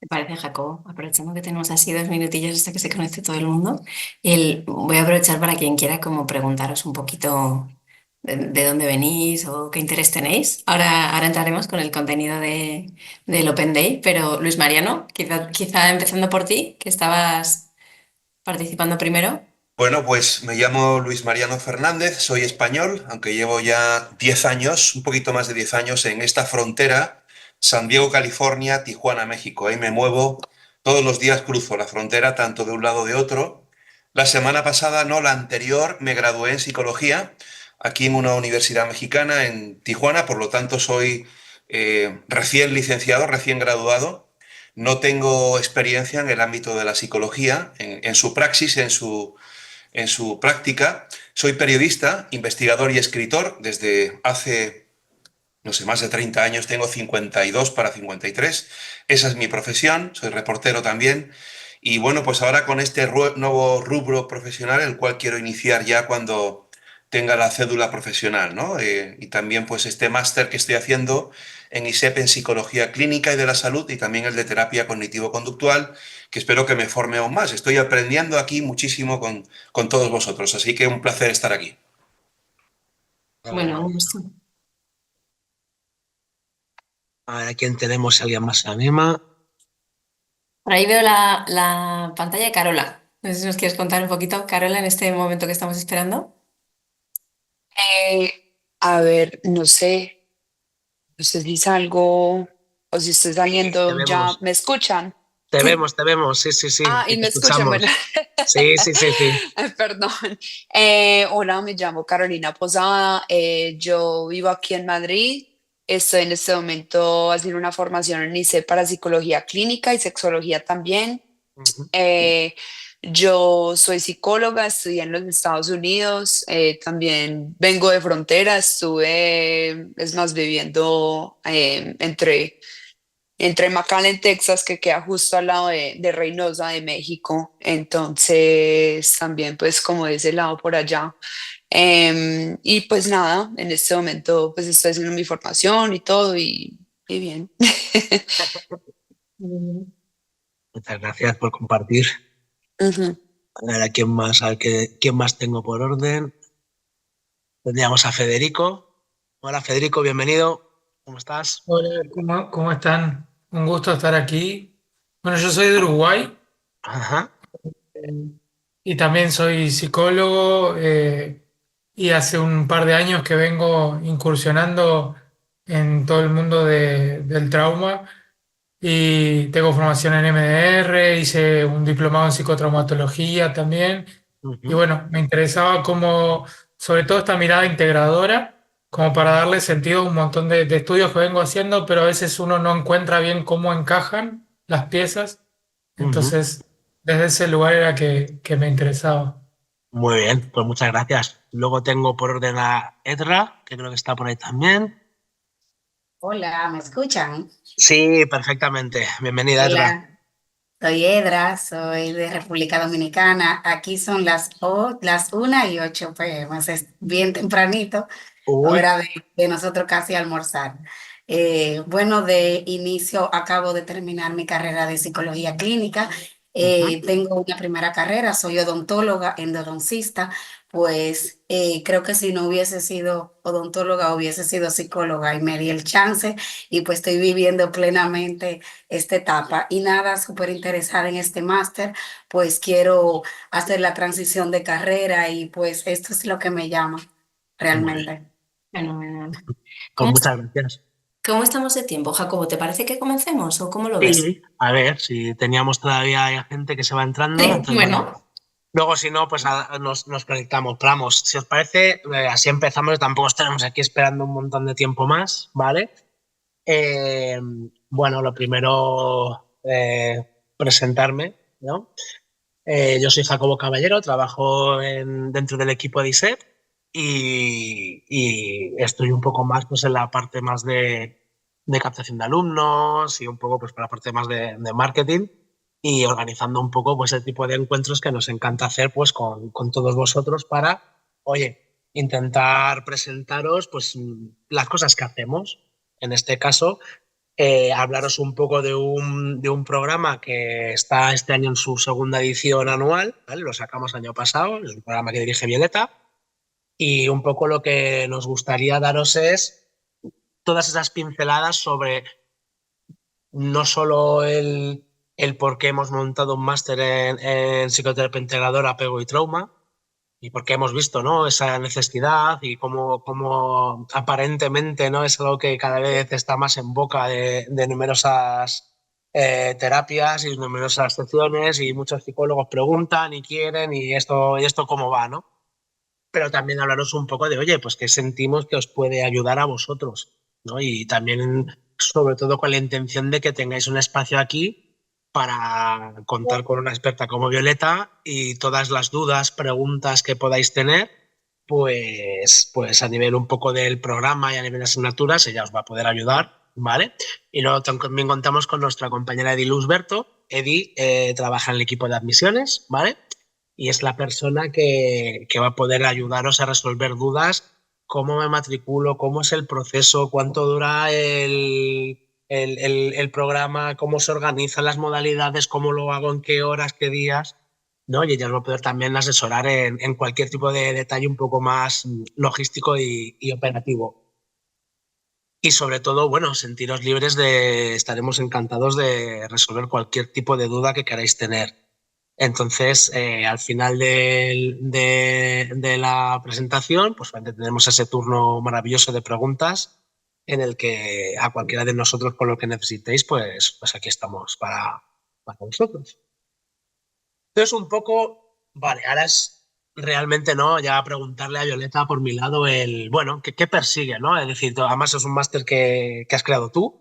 ¿Te parece, Jacobo? Aprovechando que tenemos así 2 minutillos hasta que se conoce todo el mundo, voy a aprovechar para quien quiera como preguntaros un poquito de dónde venís o qué interés tenéis. Ahora entraremos con el contenido del Open Day, pero Luis Mariano, quizá empezando por ti, que estabas participando primero. Bueno, pues me llamo Luis Mariano Fernández, soy español, aunque llevo ya 10 años, un poquito más de 10 años en esta frontera, San Diego, California, Tijuana, México. Ahí me muevo, todos los días cruzo la frontera, tanto de un lado de otro. La semana pasada, no, la anterior, me gradué en psicología, aquí en una universidad mexicana, en Tijuana, por lo tanto soy recién licenciado, recién graduado. No tengo experiencia en el ámbito de la psicología, en su praxis, en su práctica. Soy periodista, investigador y escritor desde hace, no sé, más de 30 años, tengo 52 para 53. Esa es mi profesión, soy reportero también. Y bueno, pues ahora con este nuevo rubro profesional, el cual quiero iniciar ya cuando tenga la cédula profesional, ¿no? Y también pues este máster que estoy haciendo en ISEP en Psicología Clínica y de la Salud y también el de Terapia Cognitivo-Conductual, que espero que me forme aún más. Estoy aprendiendo aquí muchísimo con todos vosotros, así que un placer estar aquí. Bueno, un gusto. A ver, ¿a quién tenemos? Si alguien más se anima. Por ahí veo la pantalla de Carola. No sé si nos quieres contar un poquito, Carola, en este momento que estamos esperando. A ver, no sé si salgo o si estoy Sí, te saliendo ya. vemos. ¿Me escuchan? Te vemos. Sí, sí, sí. Ah, Y y te me escuchan, bueno. escuchamos. Sí, sí, sí, sí. Perdón. Hola, me llamo Carolina Posada. Yo vivo aquí en Madrid. Estoy en este momento haciendo una formación en ICE para psicología clínica y sexología también. Ujú, Eh, yo soy psicóloga, estudié en los Estados Unidos, también vengo de frontera, estuve, es más, viviendo entre McAllen, Texas, que queda justo al lado de Reynosa, de México, entonces también pues como de ese lado por allá. Y pues nada, en este momento pues estoy haciendo mi formación y todo y bien. Muchas gracias por compartir. Ujú. A ver, ¿a quién más? A ver, ¿quién más tengo por orden? Tendríamos a Federico. Hola, Federico, bienvenido. ¿Cómo estás? Hola, ¿cómo están? Un gusto estar aquí. Bueno, yo soy de Uruguay Ajá. eh, y también soy psicólogo y hace un par de años que vengo incursionando en todo el mundo del trauma y tengo formación en MDR, hice un diplomado en psicotraumatología también y Ujú, bueno, me interesaba como, sobre todo esta mirada integradora, como para darle sentido a un montón de estudios que vengo haciendo, pero a veces uno no encuentra bien cómo encajan las piezas. ujú. Entonces, desde ese lugar era que me interesaba. Muy bien, pues muchas gracias. Luego tengo por orden a Edra, que creo que está por ahí también. Hola, ¿me escuchan? Sí, perfectamente. Bienvenida, Edra. Hola, soy Edra, soy de República Dominicana. Aquí son las 1:08 p.m., es bien tempranito, Uy. hora de nosotros casi almorzar. Bueno, de inicio acabo de terminar mi carrera de psicología clínica. Ujú, Tengo una primera carrera, soy odontóloga, endodoncista. Pues creo que si no hubiese sido odontóloga, hubiese sido psicóloga y me di el chance y pues estoy viviendo plenamente esta etapa. Y nada, súper interesada en este máster, pues quiero hacer la transición de carrera y pues esto es lo que me llama muy bien. realmente. Fenomenal. Pues ¿Cómo, muchas gracias. cómo estamos de tiempo, Jacobo? ¿Te parece que comencemos o cómo lo ves? Sí, a ver, si teníamos todavía gente que se va entrando, Sí, entonces bueno. bueno. Luego, si no, pues nos conectamos. Pero vamos, si os parece, así empezamos. Tampoco estaremos aquí esperando un montón de tiempo más, ¿vale? Eh, bueno, lo primero, presentarme, ¿no? Yo soy Jacobo Caballero, trabajo dentro del equipo de ISEP y estoy un poco más pues, en la parte más de captación de alumnos y un poco pues, para la parte más de marketing y organizando un poco pues, ese tipo de encuentros que nos encanta hacer pues, con todos vosotros para, oye, intentar presentaros pues, las cosas que hacemos. En este caso, hablaros un poco de un programa que está este año en su segunda edición anual, ¿vale? Lo sacamos el año pasado, es un programa que dirige Violeta, y un poco lo que nos gustaría daros es todas esas pinceladas sobre no solo el por qué hemos montado un máster en psicoterapia integradora, apego y trauma, y por qué hemos visto, ¿no?, esa necesidad y cómo aparentemente, ¿no?, es algo que cada vez está más en boca de numerosas terapias y numerosas secciones, y muchos psicólogos preguntan y quieren y esto cómo va, ¿no? Pero también hablaros un poco de, oye, pues qué sentimos que os puede ayudar a vosotros, ¿no? Y también, sobre todo, con la intención de que tengáis un espacio aquí para contar con una experta como Violeta y todas las dudas, preguntas que podáis tener, pues a nivel un poco del programa y a nivel de asignaturas, ella os va a poder ayudar, ¿vale? Y luego también contamos con nuestra compañera Edi Luzberto. Edi trabaja en el equipo de admisiones, ¿vale? Y es la persona que va a poder ayudaros a resolver dudas, cómo me matriculo, cómo es el proceso, cuánto dura el programa, cómo se organizan las modalidades, cómo lo hago, en qué horas, qué días, ¿no? Y ella os va a poder también asesorar en cualquier tipo de detalle un poco más logístico y operativo. Y sobre todo, bueno, sentiros libres estaremos encantados de resolver cualquier tipo de duda que queráis tener. Entonces, al final de la presentación, pues tenemos ese turno maravilloso de preguntas en el que a cualquiera de nosotros, con lo que necesitéis, pues aquí estamos para vosotros. Entonces, un poco, vale, ahora es realmente, ¿no?, ya preguntarle a Violeta por mi lado bueno, ¿qué persigue, ¿no? Es decir, además es un máster que has creado tú,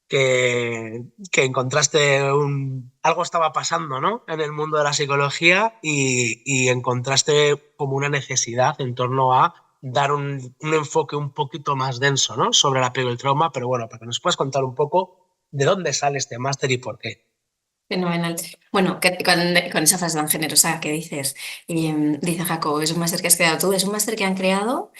que encontraste algo estaba pasando, ¿no?, en el mundo de la psicología y encontraste como una necesidad en torno a dar un enfoque un poquito más denso, ¿no?, sobre el apego y el trauma, pero bueno, para que nos puedas contar un poco de dónde sale este máster y por qué. Fenomenal. Bueno, con esa frase tan generosa que dices, dice Jacobo, es un máster que has creado tú, es un máster que han creado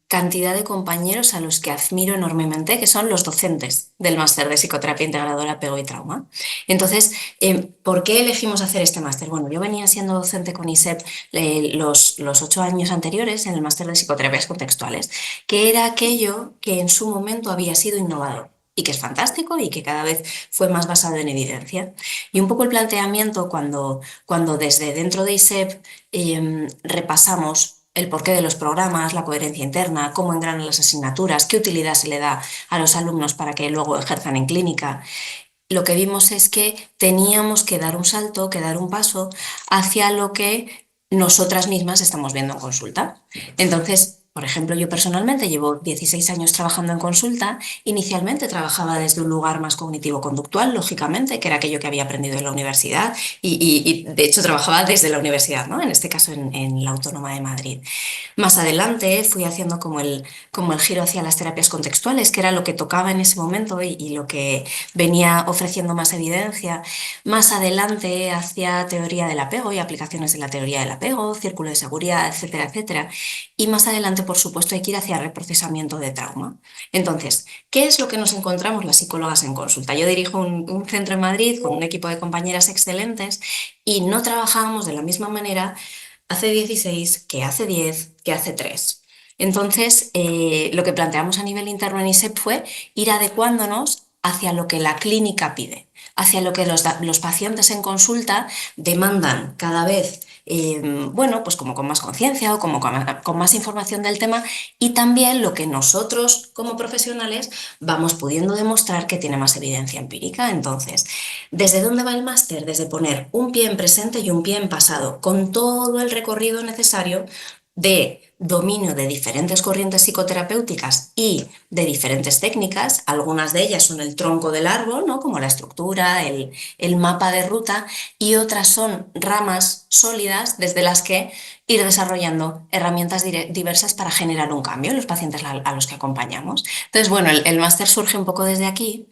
cantidad de compañeros a los que admiro enormemente, que son los docentes del máster de psicoterapia integradora, apego y trauma. Entonces, ¿por qué elegimos hacer este máster? Bueno, yo venía siendo docente con ISEP los 8 años anteriores en el máster de psicoterapias contextuales, que era aquello que en su momento había sido innovador y que es fantástico y que cada vez fue más basado en evidencia. Y un poco el planteamiento cuando desde dentro de ISEP repasamos el porqué de los programas, la coherencia interna, cómo engranan las asignaturas, qué utilidad se le da a los alumnos para que luego ejerzan en clínica, lo que vimos es que teníamos que dar un salto, que dar un paso hacia lo que nosotras mismas estamos viendo en consulta. Entonces, por ejemplo, yo personalmente llevo 16 años trabajando en consulta. Inicialmente trabajaba desde un lugar más cognitivo-conductual, lógicamente, que era aquello que había aprendido en la universidad y, de hecho trabajaba desde la universidad, ¿no? En este caso en la Autónoma de Madrid. Más adelante fui haciendo como el giro hacia las terapias contextuales, que era lo que tocaba en ese momento y lo que venía ofreciendo más evidencia. Más adelante hacia teoría del apego y aplicaciones de la teoría del apego, círculo de seguridad, etcétera, etcétera. Y más adelante, por supuesto, hay que ir hacia reprocesamiento de trauma. Entonces, ¿qué es lo que nos encontramos las psicólogas en consulta? Yo dirijo un centro en Madrid con un equipo de compañeras excelentes y no trabajábamos de la misma manera hace 16, que hace 10, que hace 3. Entonces, lo que planteamos a nivel interno en ISEP fue ir adecuándonos hacia lo que la clínica pide, hacia lo que los pacientes en consulta demandan cada vez, bueno, pues como con más conciencia o como con más información del tema, y también lo que nosotros como profesionales vamos pudiendo demostrar que tiene más evidencia empírica. Entonces, ¿desde dónde va el máster? Desde poner un pie en presente y un pie en pasado, con todo el recorrido necesario de dominio de diferentes corrientes psicoterapéuticas y de diferentes técnicas. Algunas de ellas son el tronco del árbol, ¿no?, como la estructura, el mapa de ruta, y otras son ramas sólidas desde las que ir desarrollando herramientas diversas para generar un cambio en los pacientes a los que acompañamos. Entonces, bueno, el máster surge un poco desde aquí.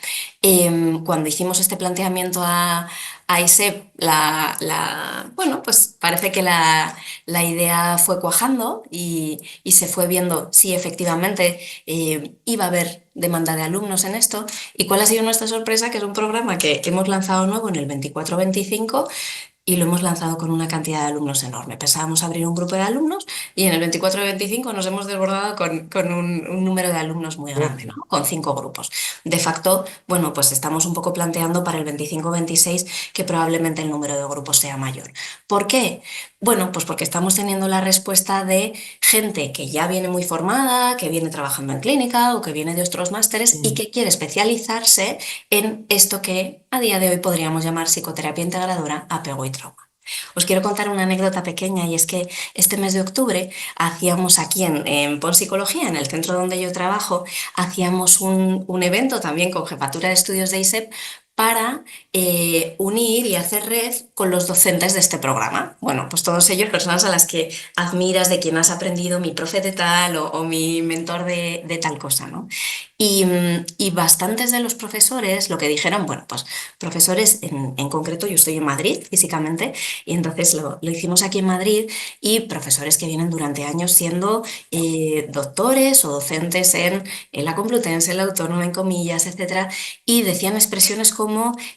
Cuando hicimos este planteamiento a ISEP, bueno, pues parece que la idea fue cuajando y se fue viendo si efectivamente iba a haber demanda de alumnos en esto. ¿Y cuál ha sido nuestra sorpresa? Que es un programa que hemos lanzado nuevo en el 24-25 y lo hemos lanzado con una cantidad de alumnos enorme. Pensábamos abrir un grupo de alumnos y en el 24-25 nos hemos desbordado con un número de alumnos muy grande, ¿no? Con 5 grupos. De facto, bueno, pues estamos un poco planteando para el 25-26 que probablemente el número de grupos sea mayor. ¿Por qué? Bueno, pues porque estamos teniendo la respuesta de gente que ya viene muy formada, que viene trabajando en clínica o que viene de otros másteres y que quiere especializarse en esto que a día de hoy podríamos llamar psicoterapia integradora, apego y trauma. Os quiero contar una anécdota pequeña y es que este mes de octubre hacíamos aquí en Pon Psicología, en el centro donde yo trabajo, hacíamos un evento también con Jefatura de Estudios de ISEP para unir y hacer red con los docentes de este programa. Bueno, pues todos ellos personas a las que admiras, de quien has aprendido, mi profe de tal o mi mentor de tal cosa, ¿no? Y bastantes de los profesores lo que dijeron, bueno, pues profesores en concreto, yo estoy en Madrid físicamente, y entonces lo hicimos aquí en Madrid, y profesores que vienen durante años siendo doctores o docentes en la Complutense, en la Autónoma, en Comillas, etcétera, y decían expresiones como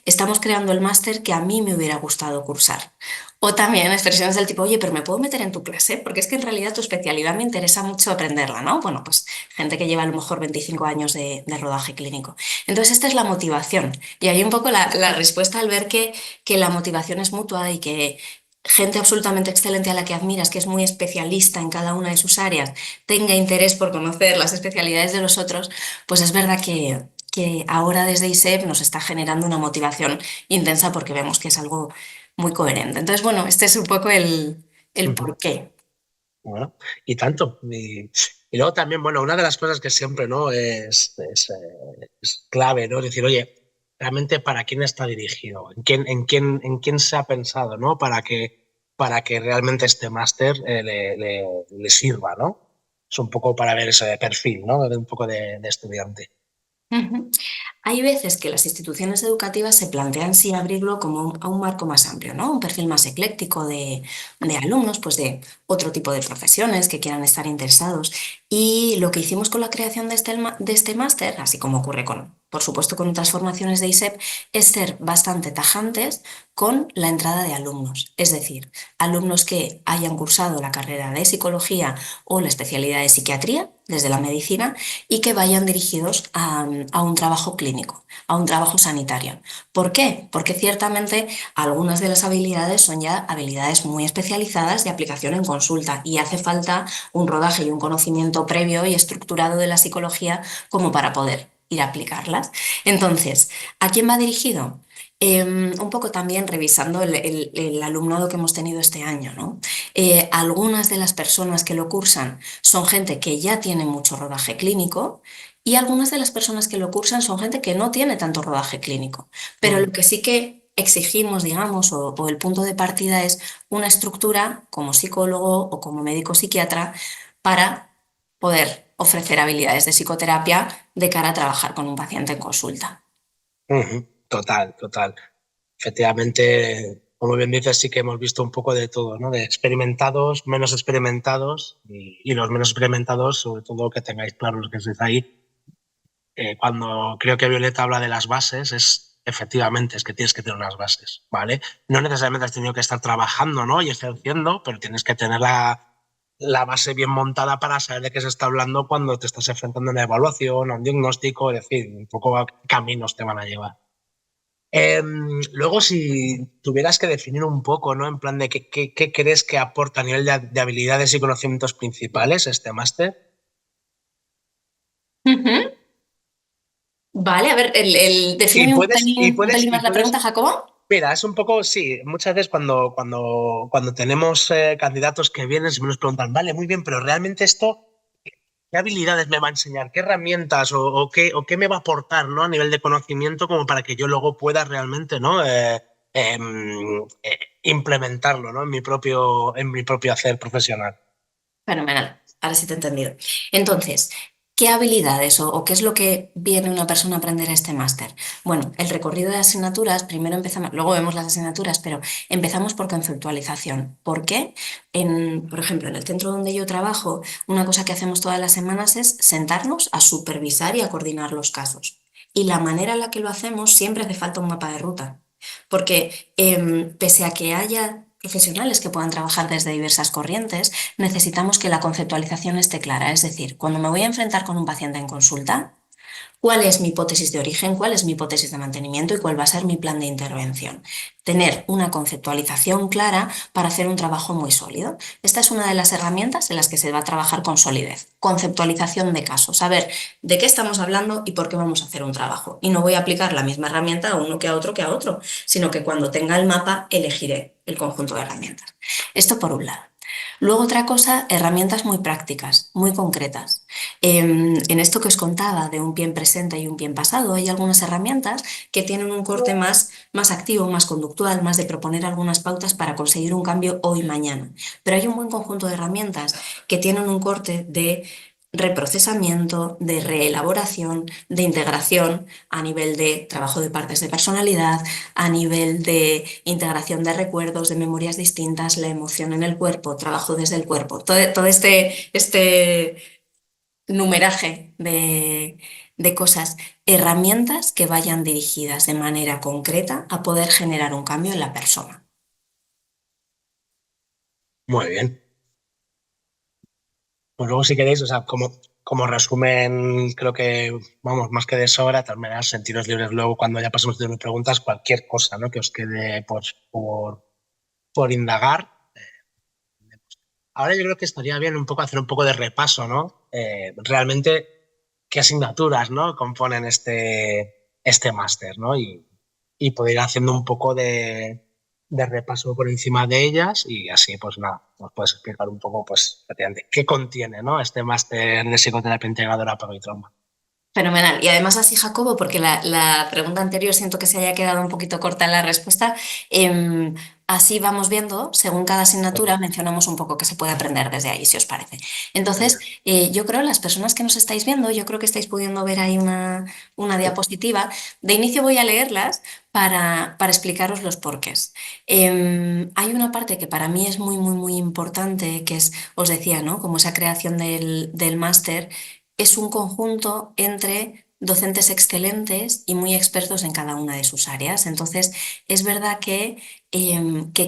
estamos creando el máster que a mí me hubiera gustado cursar. O también expresiones del tipo, oye, pero ¿me puedo meter en tu clase? Porque es que en realidad tu especialidad me interesa mucho aprenderla, ¿no? Bueno, pues gente que lleva a lo mejor 25 años de rodaje clínico. Entonces, esta es la motivación. Y hay un poco la respuesta al ver que la motivación es mutua y que gente absolutamente excelente a la que admiras, que es muy especialista en cada una de sus áreas, tenga interés por conocer las especialidades de los otros, pues es verdad que ahora desde ISEP nos está generando una motivación intensa porque vemos que es algo muy coherente. Entonces, bueno, este es un poco el Ujú. porqué. Bueno, y tanto. Y luego también, bueno, una de las cosas que siempre, ¿no? Es clave, ¿no? Es decir, oye, realmente para quién está dirigido, en quién se ha pensado, ¿no? Para que realmente este máster le sirva, ¿no? Es un poco para ver ese perfil, ¿no? De un poco de estudiante. Ujú. Hay veces que las instituciones educativas se plantean si abrirlo como a un marco más amplio, ¿no? Un perfil más ecléctico de alumnos, pues de otro tipo de profesiones que quieran estar interesados. Y lo que hicimos con la creación de este máster, así como ocurre por supuesto, con otras formaciones de ISEP, es ser bastante tajantes con la entrada de alumnos. Es decir, alumnos que hayan cursado la carrera de psicología o la especialidad de psiquiatría desde la medicina y que vayan dirigidos a un trabajo clínico, a un trabajo sanitario. ¿Por qué? Porque ciertamente algunas de las habilidades son ya habilidades muy especializadas de aplicación en consulta y hace falta un rodaje y un conocimiento previo y estructurado de la psicología como para poder ir a aplicarlas. Entonces, ¿a quién va dirigido? Un poco también revisando el alumnado que hemos tenido este año, ¿no? Algunas de las personas que lo cursan son gente que ya tiene mucho rodaje clínico y algunas de las personas que lo cursan son gente que no tiene tanto rodaje clínico. Pero lo que sí que exigimos, digamos, o el punto de partida es una estructura como psicólogo o como médico psiquiatra para poder ofrecer habilidades de psicoterapia de cara a trabajar con un paciente en consulta. Ujú. Total, total. Efectivamente, como bien dices, sí que hemos visto un poco de todo, ¿no? De experimentados, menos experimentados y los menos experimentados, sobre todo que tengáis claro los que estáis ahí. Cuando creo que Violeta habla de las bases, es efectivamente, es que tienes que tener unas bases, ¿vale? No necesariamente has tenido que estar trabajando, ¿no? Y ejerciendo, pero tienes que tener la base bien montada para saber de qué se está hablando cuando te estás enfrentando a una evaluación, a un diagnóstico, es decir, un poco a qué caminos te van a llevar. Luego, si tuvieras que definir un poco, ¿no? En plan de qué crees que aporta a nivel de habilidades y conocimientos principales este máster. Ujú. Vale, a ver, Y defíneme puedes, y un puedes, pelín y más la puedes, pregunta, Jacobo. mira, es un poco, sí, muchas veces cuando tenemos candidatos que vienen, se nos preguntan, vale, muy bien, pero realmente esto, ¿qué habilidades me va a enseñar? ¿Qué herramientas o qué me va a aportar, ¿no? A nivel de conocimiento como para que yo luego pueda realmente, ¿no? Implementarlo, ¿no? En mi propio hacer profesional. Fenomenal, ahora sí te he entendido. Entonces, ¿Qué habilidades o qué es lo que viene una persona a aprender a este máster? Bueno, el recorrido de asignaturas, primero empezamos, luego vemos las asignaturas, pero empezamos por conceptualización. ¿Por qué? Por ejemplo, en el centro donde yo trabajo, una cosa que hacemos todas las semanas es sentarnos a supervisar y a coordinar los casos. Y la manera en la que lo hacemos siempre hace falta un mapa de ruta. Porque pese a que haya profesionales que puedan trabajar desde diversas corrientes, necesitamos que la conceptualización esté clara. Es decir, cuando me voy a enfrentar con un paciente en consulta, ¿cuál es mi hipótesis de origen? ¿Cuál es mi hipótesis de mantenimiento? ¿Y cuál va a ser mi plan de intervención? Tener una conceptualización clara para hacer un trabajo muy sólido. Esta es una de las herramientas en las que se va a trabajar con solidez. Conceptualización de casos. Saber de qué estamos hablando y por qué vamos a hacer un trabajo. Y no voy a aplicar la misma herramienta a uno que a otro, sino que cuando tenga el mapa elegiré el conjunto de herramientas. Esto por un lado. Luego otra cosa, herramientas muy prácticas, muy concretas. En esto que os contaba de un pie en presente y un pie en pasado, hay algunas herramientas que tienen un corte más activo, más conductual, más de proponer algunas pautas para conseguir un cambio hoy y mañana. Pero hay un buen conjunto de herramientas que tienen un corte de reprocesamiento, de reelaboración, de integración a nivel de trabajo de partes de personalidad, a nivel de integración de recuerdos, de memorias distintas, la emoción en el cuerpo, trabajo desde el cuerpo, todo este numeraje de cosas, herramientas que vayan dirigidas de manera concreta a poder generar un cambio en la persona. Muy bien. Pues luego si queréis, o sea, como resumen, creo que, vamos, más que de sobra, también sentiros libres luego cuando ya pasemos de mis preguntas, cualquier cosa, ¿no? Que os quede pues, por indagar. Ahora yo creo que estaría bien un poco hacer un poco de repaso, ¿no? Realmente, qué asignaturas, ¿no? Componen este máster, ¿no? Y poder ir haciendo un poco de repaso por encima de ellas y así, pues nada, nos puedes explicar un poco, pues, efectivamente, qué contiene, ¿no? Este máster de psicoterapia integradora para mi trauma. Fenomenal. Y además así, Jacobo, porque la pregunta anterior siento que se haya quedado un poquito corta en la respuesta, así vamos viendo, según cada asignatura, mencionamos un poco qué se puede aprender desde ahí, si os parece. Entonces, yo creo, las personas que nos estáis viendo, yo creo que estáis pudiendo ver ahí una diapositiva. De inicio voy a leerlas para explicaros los porqués. Hay una parte que para mí es muy, muy, muy importante, que es, os decía, ¿no? Como esa creación del máster es un conjunto entre docentes excelentes y muy expertos en cada una de sus áreas. Entonces, es verdad que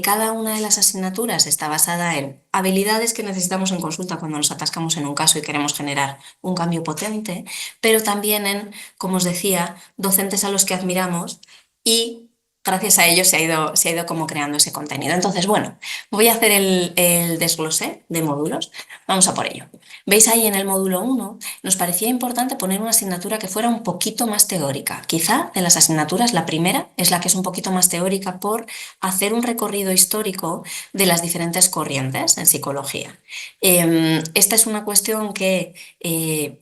cada una de las asignaturas está basada en habilidades que necesitamos en consulta cuando nos atascamos en un caso y queremos generar un cambio potente, pero también en, como os decía, docentes a los que admiramos y gracias a ellos se ha ido como creando ese contenido. Entonces, bueno, voy a hacer el desglose de módulos. Vamos a por ello. ¿Veis ahí en el módulo 1? Nos parecía importante poner una asignatura que fuera un poquito más teórica. Quizá de las asignaturas la primera es la que es un poquito más teórica por hacer un recorrido histórico de las diferentes corrientes en psicología. Esta es una cuestión que,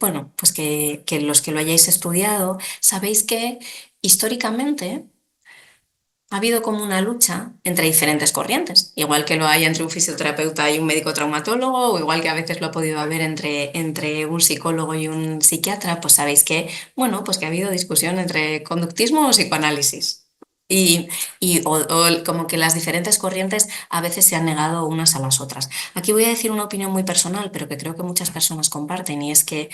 bueno, pues que los que lo hayáis estudiado sabéis que históricamente ha habido como una lucha entre diferentes corrientes, igual que lo hay entre un fisioterapeuta y un médico traumatólogo, o igual que a veces lo ha podido haber entre un psicólogo y un psiquiatra, pues sabéis que, bueno, pues que ha habido discusión entre conductismo o psicoanálisis. Y, o como que las diferentes corrientes a veces se han negado unas a las otras. Aquí voy a decir una opinión muy personal, pero que creo que muchas personas comparten, y es que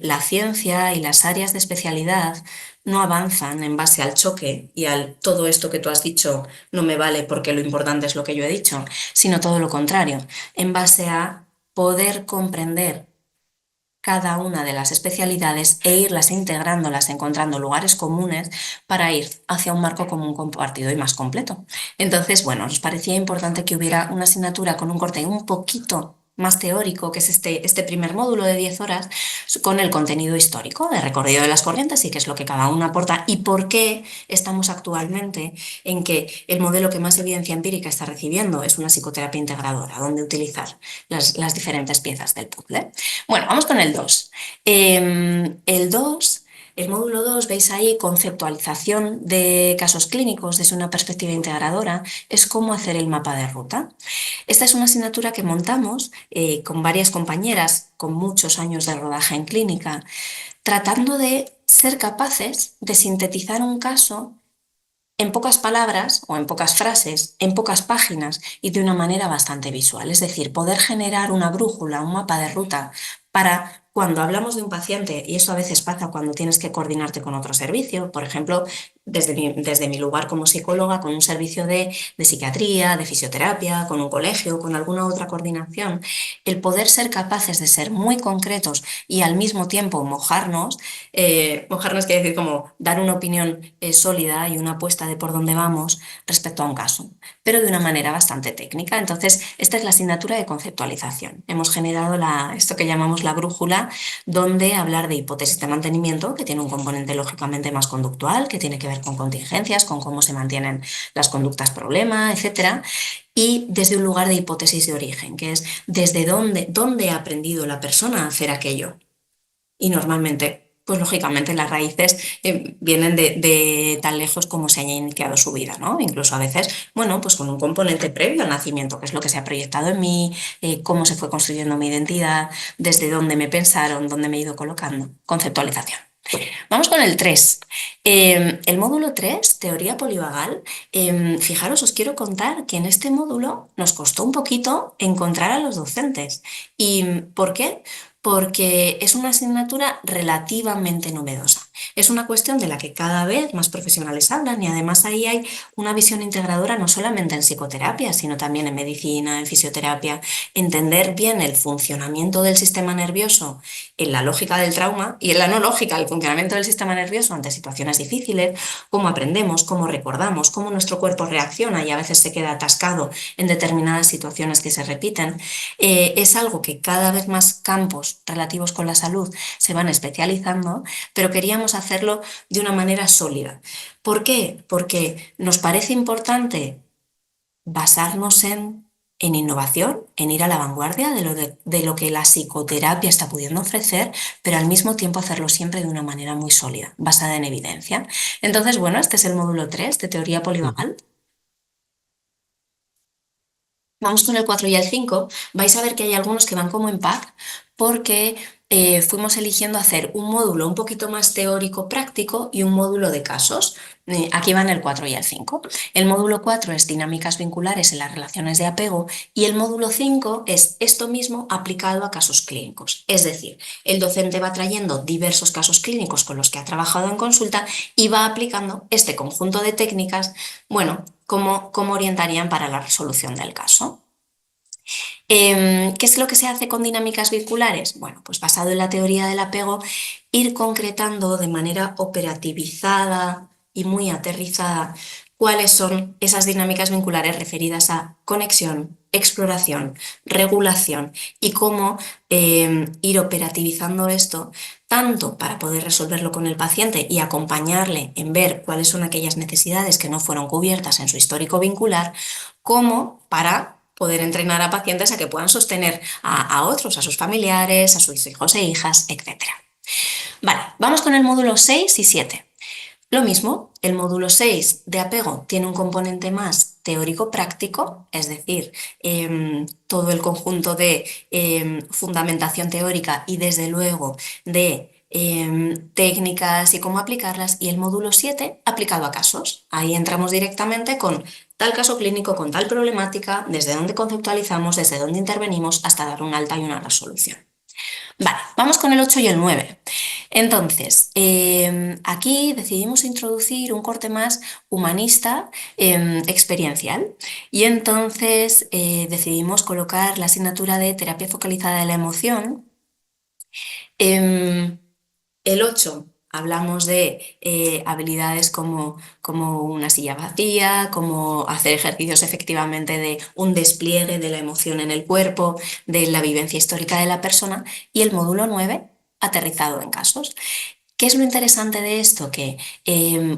la ciencia y las áreas de especialidad no avanzan en base al choque y al todo esto que tú has dicho no me vale porque lo importante es lo que yo he dicho, sino todo lo contrario, en base a poder comprender cada una de las especialidades e irlas integrándolas, encontrando lugares comunes para ir hacia un marco común compartido y más completo. Entonces, bueno, nos parecía importante que hubiera una asignatura con un corte un poquito más teórico, que es este primer módulo de 10 horas, con el contenido histórico de recorrido de las corrientes y qué es lo que cada una aporta y por qué estamos actualmente en que el modelo que más evidencia empírica está recibiendo es una psicoterapia integradora, donde utilizar las diferentes piezas del puzzle. Bueno, vamos con el 2. El 2 El módulo 2 veis ahí conceptualización de casos clínicos desde una perspectiva integradora, es cómo hacer el mapa de ruta. Esta es una asignatura que montamos con varias compañeras con muchos años de rodaje en clínica, tratando de ser capaces de sintetizar un caso en pocas palabras o en pocas frases, en pocas páginas y de una manera bastante visual. Es decir, poder generar una brújula, un mapa de ruta para cuando hablamos de un paciente, y eso a veces pasa cuando tienes que coordinarte con otro servicio, por ejemplo, desde mi lugar como psicóloga, con un servicio de psiquiatría, de fisioterapia, con un colegio, con alguna otra coordinación, el poder ser capaces de ser muy concretos y al mismo tiempo mojarnos. Mojarnos quiere decir como dar una opinión sólida y una apuesta de por dónde vamos respecto a un caso, pero de una manera bastante técnica. Entonces, esta es la asignatura de conceptualización. Hemos generado esto que llamamos la brújula, donde hablar de hipótesis de mantenimiento, que tiene un componente lógicamente más conductual, que tiene que ver con contingencias, con cómo se mantienen las conductas problema, etcétera, y desde un lugar de hipótesis de origen, que es desde dónde ha aprendido la persona a hacer aquello. Y normalmente, pues lógicamente las raíces vienen de tan lejos como se haya iniciado su vida, ¿no? Incluso a veces, bueno, pues con un componente previo al nacimiento, que es lo que se ha proyectado en mí, cómo se fue construyendo mi identidad, desde dónde me pensaron, dónde me he ido colocando. Conceptualización. Vamos con el 3. El módulo 3, teoría polivagal. Fijaros, os quiero contar que en este módulo nos costó un poquito encontrar a los docentes. ¿Y por qué? Porque es una asignatura relativamente novedosa. Es una cuestión de la que cada vez más profesionales hablan y además ahí hay una visión integradora no solamente en psicoterapia, sino también en medicina, en fisioterapia. Entender bien el funcionamiento del sistema nervioso en la lógica del trauma y en la no lógica del funcionamiento del sistema nervioso ante situaciones difíciles, cómo aprendemos, cómo recordamos, cómo nuestro cuerpo reacciona y a veces se queda atascado en determinadas situaciones que se repiten. Es algo que cada vez más campos relativos con la salud se van especializando, pero queríamos hacerlo de una manera sólida. ¿Por qué? Porque nos parece importante basarnos en innovación, en ir a la vanguardia de lo que la psicoterapia está pudiendo ofrecer, pero al mismo tiempo hacerlo siempre de una manera muy sólida, basada en evidencia. Entonces, bueno, este es el módulo 3 de teoría Ujú. polivagal. Vamos con el 4 y el 5. Vais a ver que hay algunos que van como en pack porque fuimos eligiendo hacer un módulo un poquito más teórico práctico y un módulo de casos. Aquí van el 4 y el 5. El módulo 4 es dinámicas vinculares en las relaciones de apego y el módulo 5 es esto mismo aplicado a casos clínicos. Es decir, el docente va trayendo diversos casos clínicos con los que ha trabajado en consulta y va aplicando este conjunto de técnicas, bueno, cómo orientarían para la resolución del caso. ¿Qué es lo que se hace con dinámicas circulares? Bueno, pues basado en la teoría del apego, ir concretando de manera operativizada y muy aterrizada cuáles son esas dinámicas vinculares referidas a conexión, exploración, regulación y cómo ir operativizando esto tanto para poder resolverlo con el paciente y acompañarle en ver cuáles son aquellas necesidades que no fueron cubiertas en su histórico vincular, como para poder entrenar a pacientes a que puedan sostener a otros, a sus familiares, a sus hijos e hijas, etc. Vale, vamos con el módulo 6 y 7. Lo mismo, el módulo 6 de apego tiene un componente más teórico-práctico, es decir, todo el conjunto de fundamentación teórica y desde luego de técnicas y cómo aplicarlas, y el módulo 7 aplicado a casos. Ahí entramos directamente con tal caso clínico, con tal problemática, desde dónde conceptualizamos, desde dónde intervenimos hasta dar un alta y una resolución. Vale, vamos con el 8 y el 9. Entonces, aquí decidimos introducir un corte más humanista, experiencial, y entonces decidimos colocar la asignatura de terapia focalizada de la emoción. Em, el 8 hablamos de habilidades como una silla vacía, como hacer ejercicios efectivamente de un despliegue de la emoción en el cuerpo, de la vivencia histórica de la persona, y el módulo 9 aterrizado en casos. ¿Qué es lo interesante de esto? Que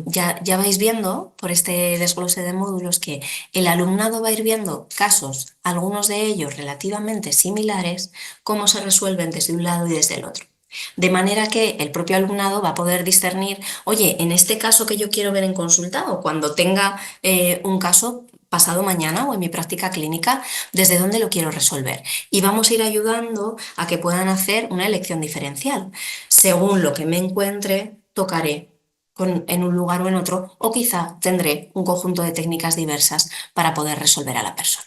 ya vais viendo por este desglose de módulos que el alumnado va a ir viendo casos, algunos de ellos relativamente similares, cómo se resuelven desde un lado y desde el otro. De manera que el propio alumnado va a poder discernir, oye, en este caso que yo quiero ver en consulta o cuando tenga un caso pasado mañana o en mi práctica clínica, ¿desde dónde lo quiero resolver? Y vamos a ir ayudando a que puedan hacer una elección diferencial. Según lo que me encuentre, tocaré en un lugar o en otro, o quizá tendré un conjunto de técnicas diversas para poder resolver a la persona.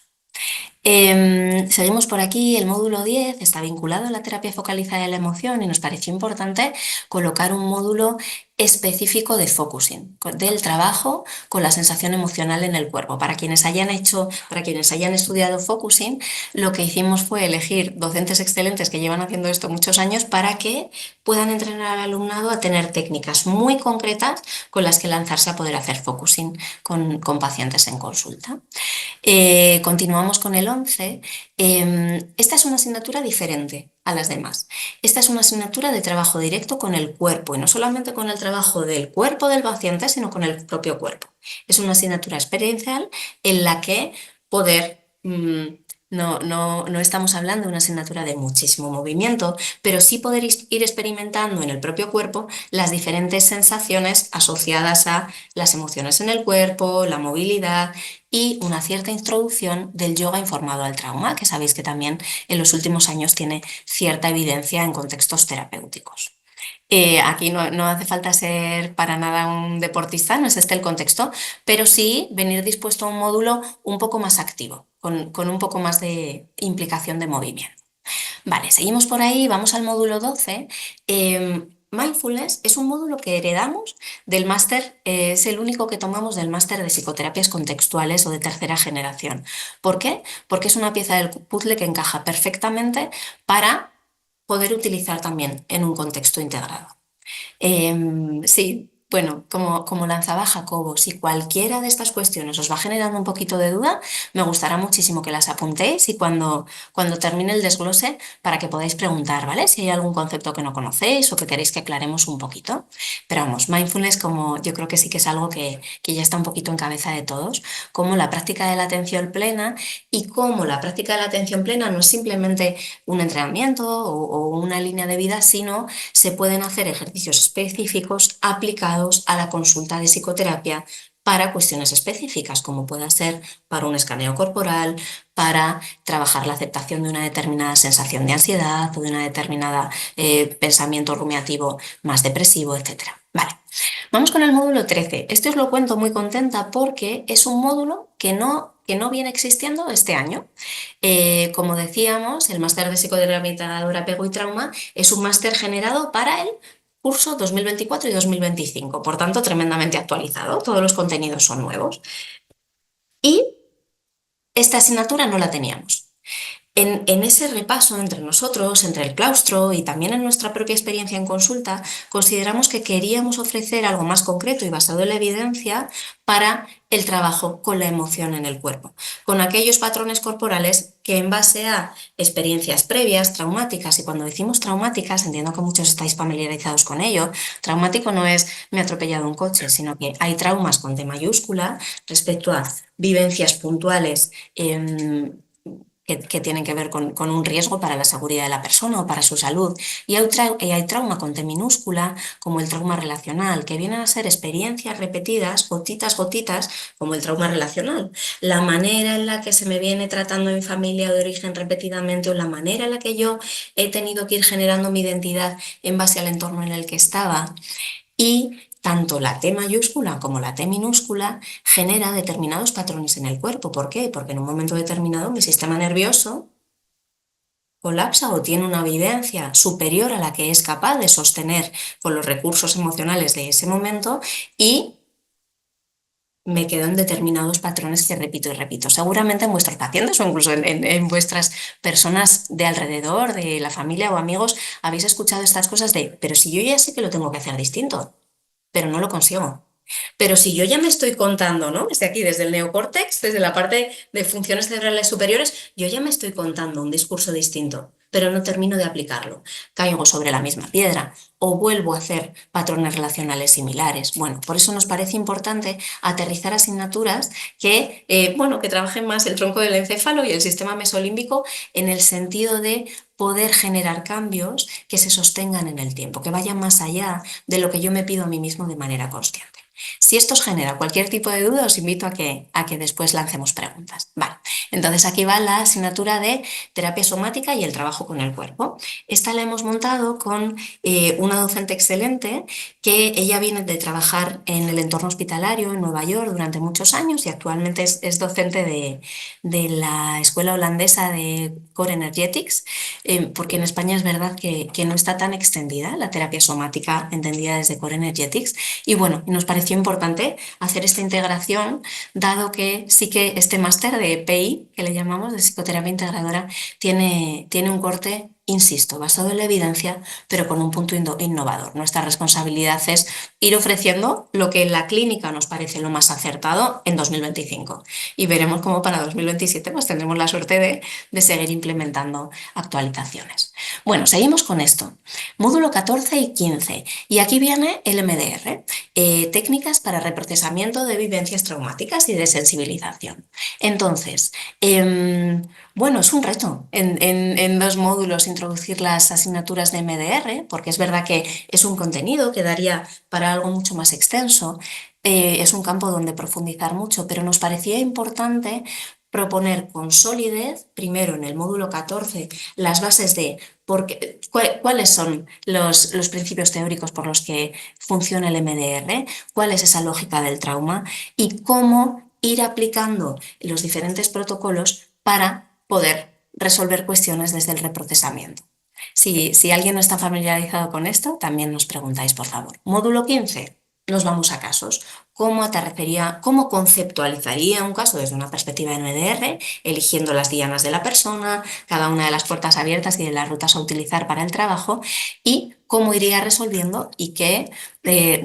Seguimos por aquí, el módulo 10 está vinculado a la terapia focalizada de la emoción y nos pareció importante colocar un módulo específico de focusing, del trabajo con la sensación emocional en el cuerpo. Para quienes hayan estudiado focusing, lo que hicimos fue elegir docentes excelentes que llevan haciendo esto muchos años para que puedan entrenar al alumnado a tener técnicas muy concretas con las que lanzarse a poder hacer focusing con pacientes en consulta. Continuamos con el 11. Esta es una asignatura diferente a las demás. Esta es una asignatura de trabajo directo con el cuerpo y no solamente con el trabajo del cuerpo del paciente, sino con el propio cuerpo. Es una asignatura experiencial en la que no estamos hablando de una asignatura de muchísimo movimiento, pero sí poder ir experimentando en el propio cuerpo las diferentes sensaciones asociadas a las emociones en el cuerpo, la movilidad y una cierta introducción del yoga informado al trauma, que sabéis que también en los últimos años tiene cierta evidencia en contextos terapéuticos. Aquí no hace falta ser para nada un deportista, no es este el contexto, pero sí venir dispuesto a un módulo un poco más activo, con un poco más de implicación de movimiento. Vale, seguimos por ahí, vamos al módulo 12. Mindfulness es un módulo que heredamos del máster, es el único que tomamos del máster de psicoterapias contextuales o de tercera generación. ¿Por qué? Porque es una pieza del puzzle que encaja perfectamente para poder utilizar también en un contexto integrado. Sí, bueno, como lanzaba Jacobo, si cualquiera de estas cuestiones os va generando un poquito de duda, me gustará muchísimo que las apuntéis y cuando termine el desglose para que podáis preguntar, ¿vale? Si hay algún concepto que no conocéis o que queréis que aclaremos un poquito. Pero vamos, mindfulness como yo creo que sí que es algo que ya está un poquito en cabeza de todos, como la práctica de la atención plena y cómo la práctica de la atención plena no es simplemente un entrenamiento o una línea de vida, sino se pueden hacer ejercicios específicos aplicados a la consulta de psicoterapia para cuestiones específicas, como pueda ser para un escaneo corporal, para trabajar la aceptación de una determinada sensación de ansiedad o de una determinada pensamiento rumiativo más depresivo, etc. Vale. Vamos con el módulo 13. Este os lo cuento muy contenta porque es un módulo que no viene existiendo este año. Como decíamos, el máster de psicoterapia, apego y trauma es un máster generado para el curso 2024 y 2025, por tanto, tremendamente actualizado. Todos los contenidos son nuevos. Y esta asignatura no la teníamos. En ese repaso entre nosotros, entre el claustro y también en nuestra propia experiencia en consulta, consideramos que queríamos ofrecer algo más concreto y basado en la evidencia para el trabajo con la emoción en el cuerpo, con aquellos patrones corporales que en base a experiencias previas, traumáticas, y cuando decimos traumáticas, entiendo que muchos estáis familiarizados con ello, traumático no es me ha atropellado un coche, sino que hay traumas con T mayúscula respecto a vivencias puntuales. Que tienen que ver con un riesgo para la seguridad de la persona o para su salud. Y hay trauma con T minúscula, como el trauma relacional, que vienen a ser experiencias repetidas, gotitas, gotitas, como el trauma relacional. La manera en la que se me viene tratando en familia de origen repetidamente o la manera en la que yo he tenido que ir generando mi identidad en base al entorno en el que estaba. Y tanto la T mayúscula como la T minúscula genera determinados patrones en el cuerpo. ¿Por qué? Porque en un momento determinado mi sistema nervioso colapsa o tiene una vivencia superior a la que es capaz de sostener con los recursos emocionales de ese momento y me quedo en determinados patrones que repito y repito. Seguramente en vuestros pacientes o incluso en vuestras personas de alrededor, de la familia o amigos, habéis escuchado estas cosas de, pero si yo ya sé que lo tengo que hacer distinto, pero no lo consigo. Pero si yo ya me estoy contando, ¿no? Desde aquí, desde el neocórtex, desde la parte de funciones cerebrales superiores, yo ya me estoy contando un discurso distinto pero no termino de aplicarlo. Caigo sobre la misma piedra o vuelvo a hacer patrones relacionales similares. Bueno, por eso nos parece importante aterrizar asignaturas que, bueno, que trabajen más el tronco del encéfalo y el sistema mesolímbico en el sentido de poder generar cambios que se sostengan en el tiempo, que vayan más allá de lo que yo me pido a mí mismo de manera consciente. Si esto os genera cualquier tipo de duda, os invito a que después lancemos preguntas. Vale, entonces aquí va la asignatura de terapia somática y el trabajo con el cuerpo. Esta la hemos montado con una docente excelente que ella viene de trabajar en el entorno hospitalario en Nueva York durante muchos años y actualmente es docente de la escuela holandesa de Core Energetics, porque en España es verdad que no está tan extendida la terapia somática entendida desde Core Energetics. Y bueno, nos pareció importante hacer esta integración, dado que sí que este máster de PI, que le llamamos de psicoterapia integradora, tiene un corte, insisto, basado en la evidencia, pero con un punto innovador. Nuestra responsabilidad es ir ofreciendo lo que en la clínica nos parece lo más acertado en 2025. Y veremos cómo para 2027 pues, tendremos la suerte de seguir implementando actualizaciones. Bueno, seguimos con esto. Módulo 14 y 15. Y aquí viene el MDR, técnicas para reprocesamiento de vivencias traumáticas y de sensibilización. Entonces, bueno, es un reto en 2 módulos introducir las asignaturas de MDR, porque es verdad que es un contenido que daría para algo mucho más extenso, es un campo donde profundizar mucho, pero nos parecía importante proponer con solidez, primero en el módulo 14, las bases de cuáles son los principios teóricos por los que funciona el MDR, cuál es esa lógica del trauma y cómo ir aplicando los diferentes protocolos para poder resolver cuestiones desde el reprocesamiento. Si alguien no está familiarizado con esto, también nos preguntáis, por favor. Módulo 15. Nos vamos a casos. ¿Cómo conceptualizaría un caso desde una perspectiva de MDR, eligiendo las dianas de la persona, cada una de las puertas abiertas y de las rutas a utilizar para el trabajo y cómo iría resolviendo y qué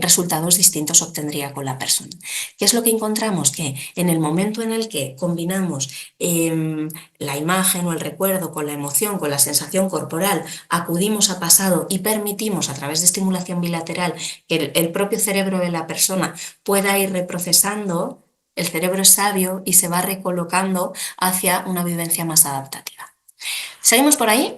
resultados distintos obtendría con la persona? ¿Qué es lo que encontramos? Que en el momento en el que combinamos la imagen o el recuerdo con la emoción, con la sensación corporal, acudimos a pasado y permitimos a través de estimulación bilateral que el propio cerebro de la persona pueda ir reprocesando, el cerebro es sabio y se va recolocando hacia una vivencia más adaptativa. Seguimos por ahí.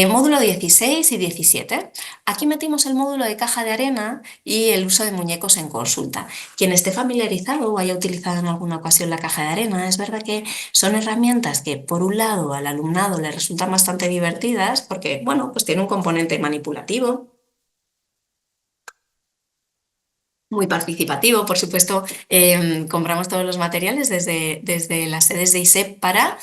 Módulo 16 y 17. Aquí metimos el módulo de caja de arena y el uso de muñecos en consulta. Quien esté familiarizado o haya utilizado en alguna ocasión la caja de arena, es verdad que son herramientas que, por un lado, al alumnado le resultan bastante divertidas porque, bueno, pues tiene un componente manipulativo, muy participativo. Por supuesto, compramos todos los materiales desde las sedes de ISEP para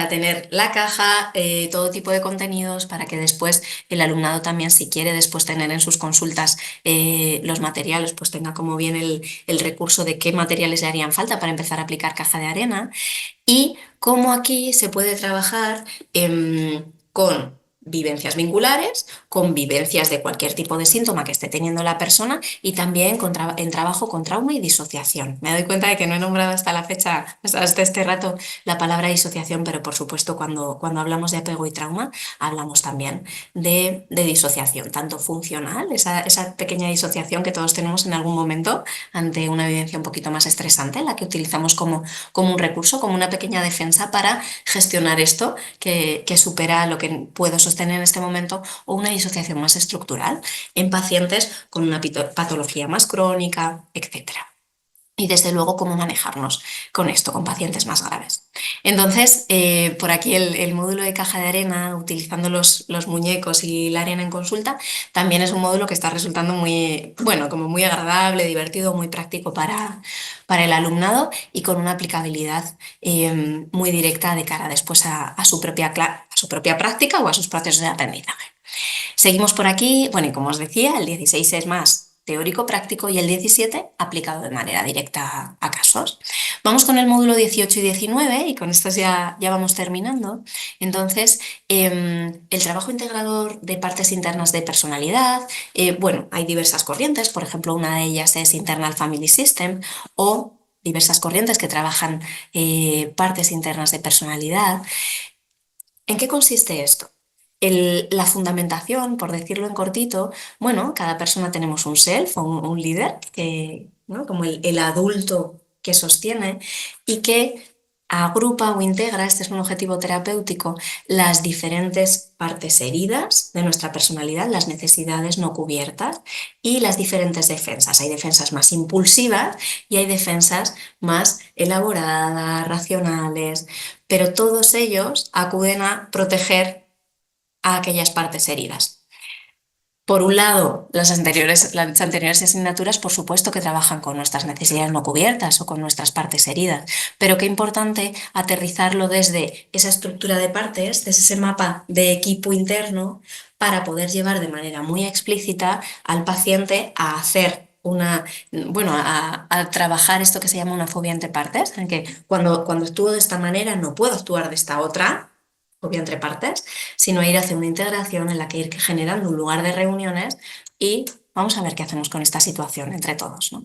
tener la caja, todo tipo de contenidos, para que después el alumnado también, si quiere después tener en sus consultas los materiales, pues tenga como bien el recurso de qué materiales le harían falta para empezar a aplicar caja de arena y cómo aquí se puede trabajar con vivencias vinculares, con vivencias de cualquier tipo de síntoma que esté teniendo la persona y también en trabajo con trauma y disociación. Me doy cuenta de que no he nombrado hasta la fecha, hasta este rato, la palabra disociación, pero por supuesto cuando hablamos de apego y trauma, hablamos también de disociación, tanto funcional, esa pequeña disociación que todos tenemos en algún momento ante una vivencia un poquito más estresante, la que utilizamos como un recurso, como una pequeña defensa para gestionar esto que supera lo que puedo sostener en este momento, o una disociación más estructural en pacientes con una patología más crónica, etcétera. Y desde luego cómo manejarnos con esto, con pacientes más graves. Entonces, por aquí el módulo de caja de arena, utilizando los muñecos y la arena en consulta, también es un módulo que está resultando muy, bueno, como muy agradable, divertido, muy práctico para el alumnado y con una aplicabilidad muy directa de cara después a su propia práctica o a sus procesos de aprendizaje. Seguimos por aquí, bueno, y como os decía, el 16 es más teórico práctico y el 17 aplicado de manera directa a casos. Vamos con el módulo 18 y 19 y con estos ya vamos terminando. Entonces, el trabajo integrador de partes internas de personalidad, bueno, hay diversas corrientes, por ejemplo, una de ellas es Internal Family System o diversas corrientes que trabajan partes internas de personalidad. ¿En qué consiste esto? La fundamentación, por decirlo en cortito, bueno, cada persona tenemos un self o un líder, que, ¿no? Como el adulto que sostiene y que agrupa o integra, este es un objetivo terapéutico, las diferentes partes heridas de nuestra personalidad, las necesidades no cubiertas y las diferentes defensas. Hay defensas más impulsivas y hay defensas más elaboradas, racionales, pero todos ellos acuden a proteger a aquellas partes heridas. Por un lado, las anteriores asignaturas, por supuesto que trabajan con nuestras necesidades no cubiertas o con nuestras partes heridas, pero qué importante aterrizarlo desde esa estructura de partes, desde ese mapa de equipo interno, para poder llevar de manera muy explícita al paciente a hacer bueno, a trabajar esto que se llama una fobia entre partes, en que cuando actúo de esta manera no puedo actuar de esta otra, fobia entre partes, sino ir hacia una integración en la que ir generando un lugar de reuniones y vamos a ver qué hacemos con esta situación entre todos, ¿no?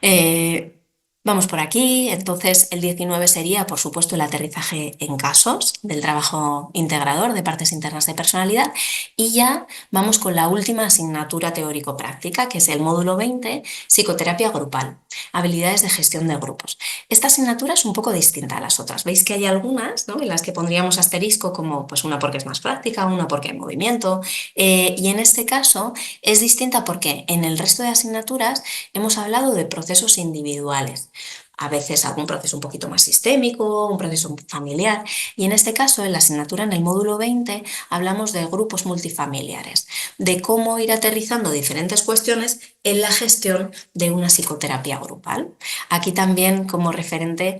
Eh, Vamos por aquí, entonces el 19 sería, por supuesto, el aterrizaje en casos del trabajo integrador de partes internas de personalidad y ya vamos con la última asignatura teórico-práctica, que es el módulo 20, psicoterapia grupal, habilidades de gestión de grupos. Esta asignatura es un poco distinta a las otras. Veis que hay algunas, ¿no?, en las que pondríamos asterisco como pues una porque es más práctica, una porque hay movimiento, y en este caso es distinta porque en el resto de asignaturas hemos hablado de procesos individuales, a veces algún proceso un poquito más sistémico, un proceso familiar, y en este caso, en la asignatura en el módulo 20, hablamos de grupos multifamiliares, de cómo ir aterrizando diferentes cuestiones en la gestión de una psicoterapia grupal. Aquí también, como referente,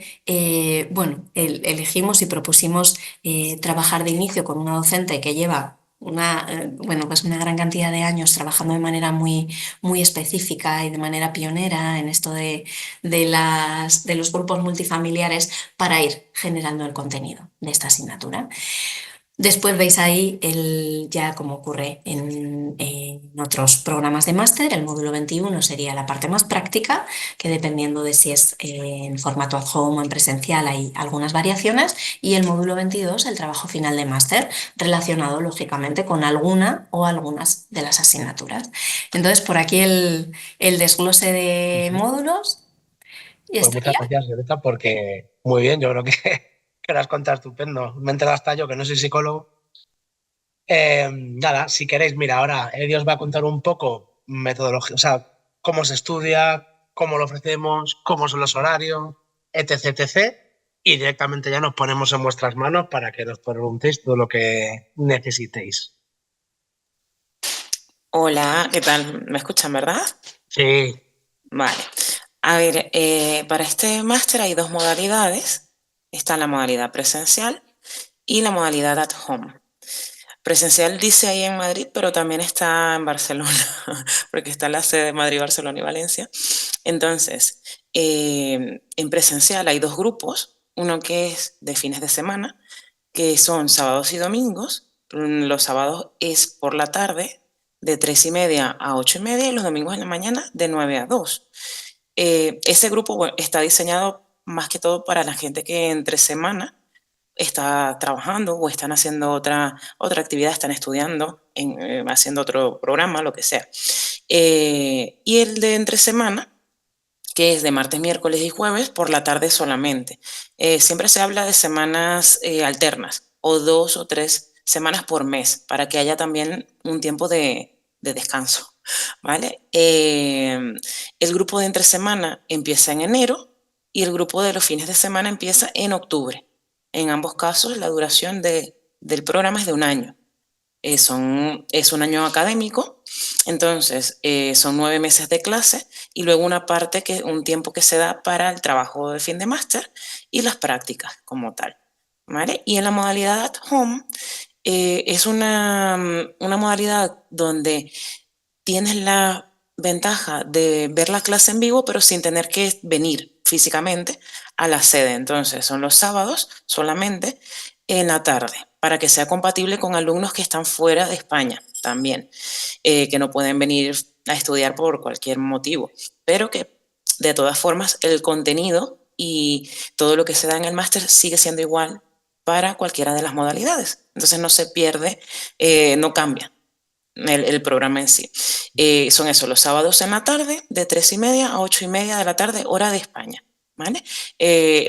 bueno, elegimos y propusimos trabajar de inicio con una docente que lleva bueno, pues una gran cantidad de años trabajando de manera muy específica y de manera pionera en esto de los grupos multifamiliares para ir generando el contenido de esta asignatura. Después veis ahí ya como ocurre en otros programas de máster, el módulo 21 sería la parte más práctica, que dependiendo de si es en formato at home o en presencial hay algunas variaciones, y el módulo 22, el trabajo final de máster, relacionado lógicamente con alguna o algunas de las asignaturas. Entonces, por aquí el desglose de Ujú. módulos y Pues muchas estaría. gracias, Violeta, porque muy bien, yo creo que, que lo has contado estupendo. Me he enterado hasta yo, que no soy psicólogo. Nada, si queréis, mira, ahora Dios va a contar un poco metodología, o sea, cómo se estudia, cómo lo ofrecemos, cómo son los horarios, etc, etc. Y directamente ya nos ponemos en vuestras manos para que nos preguntéis todo lo que necesitéis. Hola, ¿qué tal? ¿Me escuchan, verdad? Sí, Vale. A ver, para este máster hay dos modalidades. Está la modalidad presencial y la modalidad at home. Presencial dice ahí en Madrid, pero también está en Barcelona, porque está la sede de Madrid, Barcelona y Valencia. Entonces, en presencial hay dos grupos, uno que es de fines de semana, que son sábados y domingos. Los sábados es por la tarde, de 3:30 a 8:30, y los domingos en la mañana, de 9 a 2. Ese grupo, bueno, está diseñado más que todo para la gente que entre semana está trabajando o están haciendo otra actividad, están estudiando, haciendo otro programa, lo que sea. Y el de entre semana, que es de martes, miércoles y jueves, por la tarde solamente. Siempre se habla de semanas alternas, o 2 o 3 semanas por mes, para que haya también un tiempo de descanso, ¿vale? El grupo de entre semana empieza en enero y el grupo de los fines de semana empieza en octubre. En ambos casos, la duración del programa es de un año. Es un año académico, entonces son 9 meses de clase y luego un tiempo que se da para el trabajo de fin de máster y las prácticas como tal, ¿vale? Y en la modalidad at home es una modalidad donde tienes la ventaja de ver la clase en vivo, pero sin tener que venir físicamente a la sede. Entonces, son los sábados solamente en la tarde, para que sea compatible con alumnos que están fuera de España también, que no pueden venir a estudiar por cualquier motivo, pero que de todas formas el contenido y todo lo que se da en el máster sigue siendo igual para cualquiera de las modalidades. Entonces no se pierde, no cambia el programa en sí. Son eso, los sábados en la tarde, de 3:30 a 8:30 de la tarde, hora de España, ¿vale?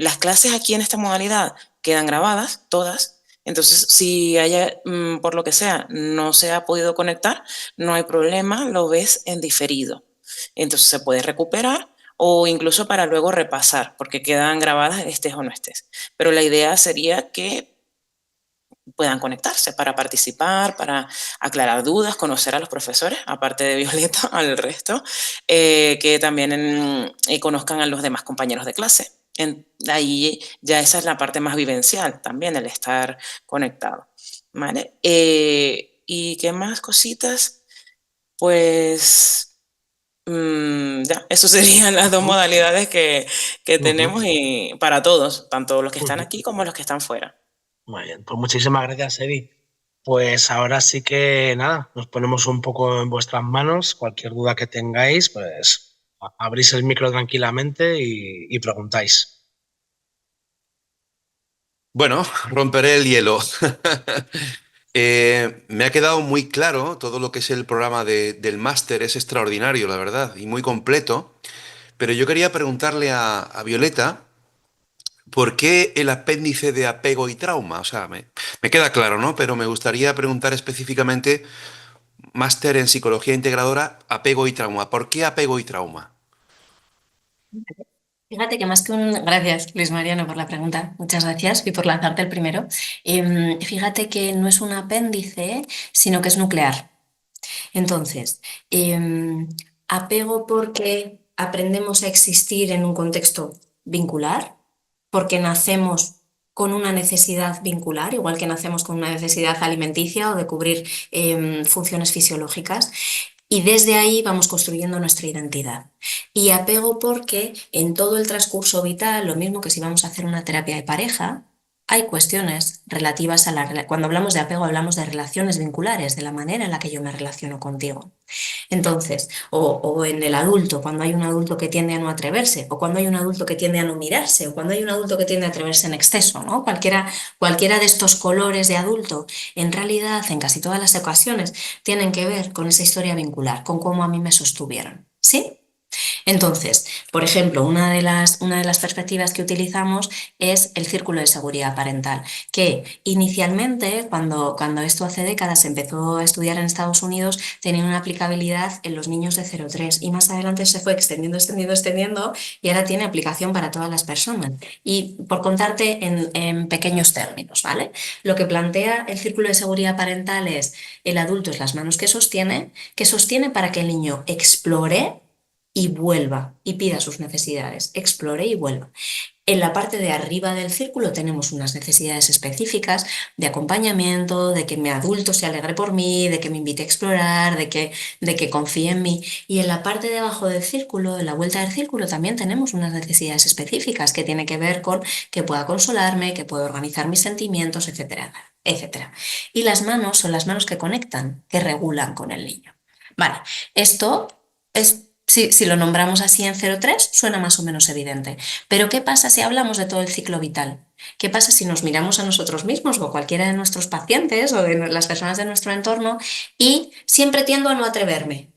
Las clases aquí en esta modalidad quedan grabadas, todas. Entonces, si haya, por lo que sea, no se ha podido conectar, no hay problema, lo ves en diferido. Entonces se puede recuperar o incluso para luego repasar, porque quedan grabadas estés o no estés. Pero la idea sería que puedan conectarse para participar, para aclarar dudas, conocer a los profesores, aparte de Violeta, al resto, que también conozcan a los demás compañeros de clase. Ahí ya esa es la parte más vivencial también, el estar conectado, ¿vale? ¿Y qué más cositas? Pues ya, eso serían las dos modalidades que tenemos y para todos, tanto los que están aquí como los que están fuera. Muy bien, pues muchísimas gracias, Evi. Pues ahora sí que nada, nos ponemos un poco en vuestras manos. Cualquier duda que tengáis, pues abrís el micro tranquilamente y preguntáis. Bueno, romperé el hielo. Me ha quedado muy claro todo lo que es el programa del máster, es extraordinario, la verdad, y muy completo. Pero yo quería preguntarle a Violeta, ¿por qué el apéndice de apego y trauma? O sea, me queda claro, ¿no? Pero me gustaría preguntar específicamente, máster en psicología integradora, apego y trauma. ¿Por qué apego y trauma? Fíjate que más que un... Gracias, Luis Mariano, por la pregunta. Muchas gracias y por lanzarte el primero. Fíjate que no es un apéndice, sino que es nuclear. Entonces, apego porque aprendemos a existir en un contexto vincular, porque nacemos con una necesidad vincular, igual que nacemos con una necesidad alimenticia o de cubrir funciones fisiológicas. Y desde ahí vamos construyendo nuestra identidad. Y apego porque en todo el transcurso vital, lo mismo que si vamos a hacer una terapia de pareja, hay cuestiones relativas a Cuando hablamos de apego hablamos de relaciones vinculares, de la manera en la que yo me relaciono contigo. Entonces, o en el adulto, cuando hay un adulto que tiende a no atreverse, o cuando hay un adulto que tiende a no mirarse, o cuando hay un adulto que tiende a atreverse en exceso, ¿no? Cualquiera de estos colores de adulto, en realidad, en casi todas las ocasiones, tienen que ver con esa historia vincular, con cómo a mí me sostuvieron. ¿Sí? Entonces, por ejemplo, una de las perspectivas que utilizamos es el círculo de seguridad parental, que inicialmente, cuando esto hace décadas se empezó a estudiar en Estados Unidos, tenía una aplicabilidad en los niños de 0 a 3 y más adelante se fue extendiendo y ahora tiene aplicación para todas las personas. Y por contarte en pequeños términos, ¿vale? Lo que plantea el círculo de seguridad parental es el adulto es las manos que sostiene para que el niño explore y vuelva y pida sus necesidades, explore y vuelva. En la parte de arriba del círculo tenemos unas necesidades específicas de acompañamiento, de que mi adulto se alegre por mí, de que me invite a explorar, de que confíe en mí. Y en la parte de abajo del círculo, en la vuelta del círculo, también tenemos unas necesidades específicas que tienen que ver con que pueda consolarme, que pueda organizar mis sentimientos, etcétera, etcétera. Y las manos son las manos que conectan, que regulan con el niño. Vale, esto es... Si lo nombramos así en 0,3, suena más o menos evidente. Pero ¿qué pasa si hablamos de todo el ciclo vital? ¿Qué pasa si nos miramos a nosotros mismos o cualquiera de nuestros pacientes o de las personas de nuestro entorno y siempre tiendo a no atreverme?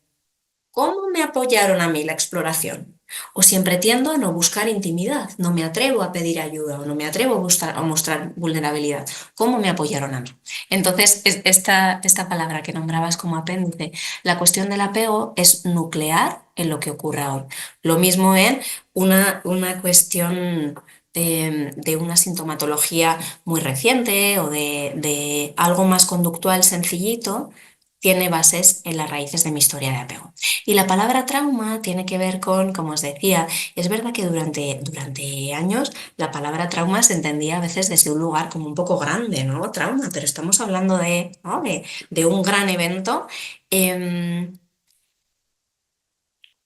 ¿Cómo me apoyaron a mí la exploración? O siempre tiendo a no buscar intimidad, no me atrevo a pedir ayuda o no me atrevo a mostrar vulnerabilidad. ¿Cómo me apoyaron a mí? Entonces, esta palabra que nombrabas como apéndice, la cuestión del apego es nuclear en lo que ocurre ahora. Lo mismo en una cuestión de una sintomatología muy reciente o de algo más conductual sencillito, tiene bases en las raíces de mi historia de apego. Y la palabra trauma tiene que ver con, como os decía, es verdad que durante años la palabra trauma se entendía a veces desde un lugar como un poco grande, ¿no? Trauma, pero estamos hablando ¿no? de un gran evento.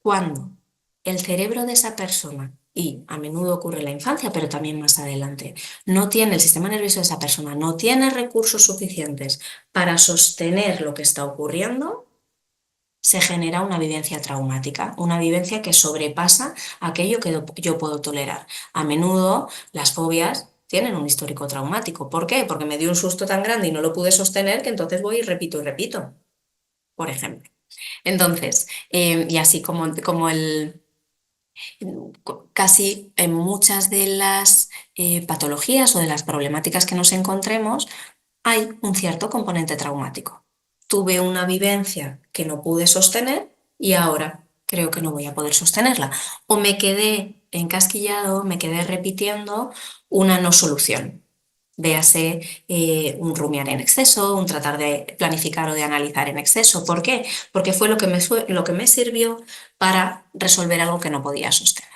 Cuando el cerebro de esa persona, y a menudo ocurre en la infancia, pero también más adelante, el sistema nervioso de esa persona no tiene recursos suficientes para sostener lo que está ocurriendo, se genera una vivencia traumática, una vivencia que sobrepasa aquello que yo puedo tolerar. A menudo las fobias tienen un histórico traumático. ¿Por qué? Porque me dio un susto tan grande y no lo pude sostener que entonces voy y repito, por ejemplo. Entonces, y así como casi en muchas de las patologías o de las problemáticas que nos encontremos, hay un cierto componente traumático. Tuve una vivencia que no pude sostener y ahora creo que no voy a poder sostenerla. O me quedé encasquillado, me quedé repitiendo una no solución. Véase un rumiar en exceso, un tratar de planificar o de analizar en exceso. ¿Por qué? Porque fue lo que me sirvió para resolver algo que no podía sostener.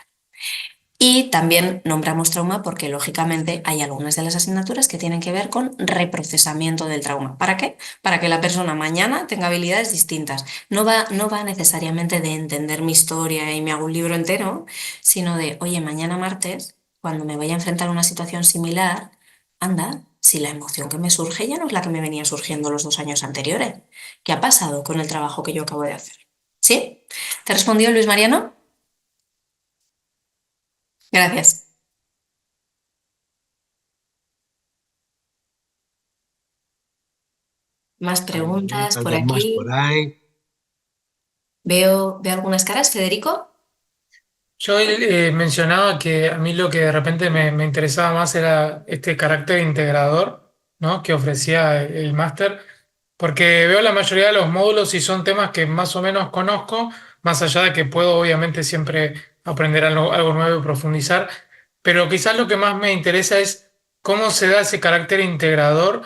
Y también nombramos trauma porque, lógicamente, hay algunas de las asignaturas que tienen que ver con reprocesamiento del trauma. ¿Para qué? Para que la persona mañana tenga habilidades distintas. No va necesariamente de entender mi historia y me hago un libro entero, sino de, oye, mañana martes, cuando me vaya a enfrentar a una situación similar, anda, si la emoción que me surge ya no es la que me venía surgiendo los 2 años anteriores. ¿Qué ha pasado con el trabajo que yo acabo de hacer? ¿Sí? ¿Te respondió Luis Mariano? Gracias. Más A ver, preguntas por alguien más por aquí. ahí. Veo algunas caras. Federico. Yo mencionaba que a mí lo que de repente me interesaba más era este carácter integrador, ¿no? Que ofrecía el máster, porque veo la mayoría de los módulos y son temas que más o menos conozco, más allá de que puedo obviamente siempre aprender algo nuevo y profundizar, pero quizás lo que más me interesa es cómo se da ese carácter integrador,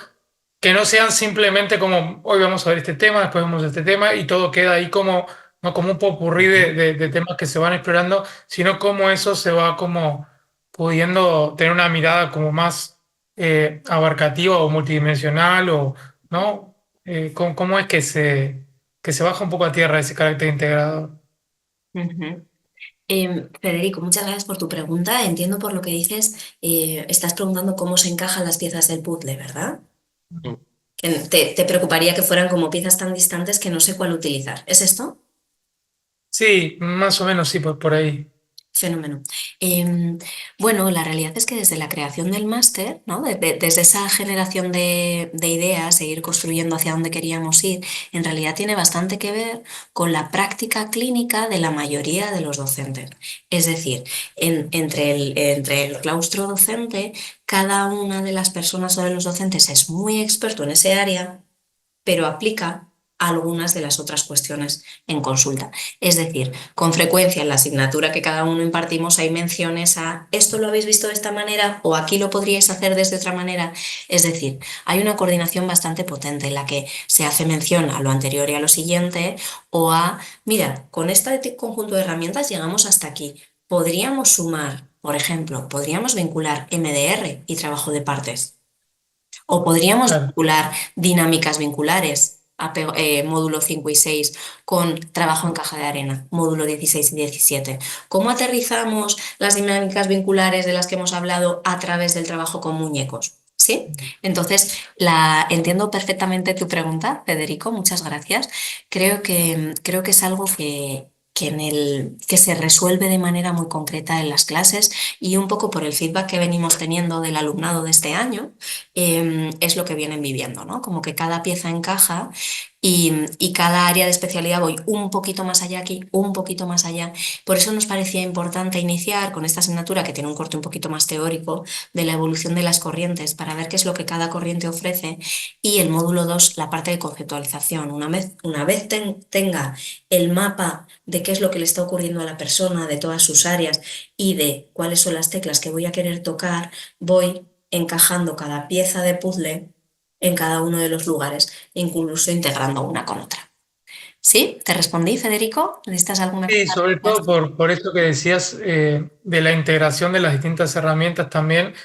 que no sean simplemente como hoy vamos a ver este tema, después vemos este tema y todo queda ahí como, no como un popurrí de temas que se van explorando, sino cómo eso se va como pudiendo tener una mirada como más abarcativa o multidimensional o, ¿no? ¿Cómo es que se baja un poco a tierra ese carácter integrador? Ujú. Federico, muchas gracias por tu pregunta. Entiendo por lo que dices, estás preguntando cómo se encajan las piezas del puzzle, ¿verdad? Que te preocuparía que fueran como piezas tan distantes que no sé cuál utilizar. ¿Es esto? Sí, más o menos sí, por ahí. Fenómeno. Bueno, la realidad es que desde la creación del máster, ¿no? Desde esa generación de ideas e ir construyendo hacia dónde queríamos ir, en realidad tiene bastante que ver con la práctica clínica de la mayoría de los docentes. Es decir, entre el claustro docente, cada una de las personas o de los docentes es muy experto en ese área, pero aplica algunas de las otras cuestiones en consulta. Es decir, con frecuencia en la asignatura que cada uno impartimos hay menciones a esto lo habéis visto de esta manera o aquí lo podríais hacer desde otra manera. Es decir, hay una coordinación bastante potente en la que se hace mención a lo anterior y a lo siguiente o a, mira, con este conjunto de herramientas llegamos hasta aquí. Podríamos sumar, por ejemplo, podríamos vincular MDR y trabajo de partes. O podríamos Claro. vincular dinámicas vinculares, módulo 5 y 6, con trabajo en caja de arena, módulo 16 y 17. ¿Cómo aterrizamos las dinámicas vinculares de las que hemos hablado a través del trabajo con muñecos? ¿Sí? Entonces, entiendo perfectamente tu pregunta, Federico, muchas gracias. Creo que es algo que se resuelve de manera muy concreta en las clases y un poco por el feedback que venimos teniendo del alumnado de este año, es lo que vienen viviendo, ¿no? Como que cada pieza encaja y cada área de especialidad voy un poquito más allá aquí, un poquito más allá. Por eso nos parecía importante iniciar con esta asignatura que tiene un corte un poquito más teórico de la evolución de las corrientes para ver qué es lo que cada corriente ofrece y el módulo 2 la parte de conceptualización. Una vez tenga el mapa de qué es lo que le está ocurriendo a la persona, de todas sus áreas y de cuáles son las teclas que voy a querer tocar, voy encajando cada pieza de puzzle en cada uno de los lugares, incluso integrando una con otra. ¿Sí? ¿Te respondí, Federico? ¿Necesitas alguna Sí, cosa sobre más? todo por esto que decías de la integración de las distintas herramientas también,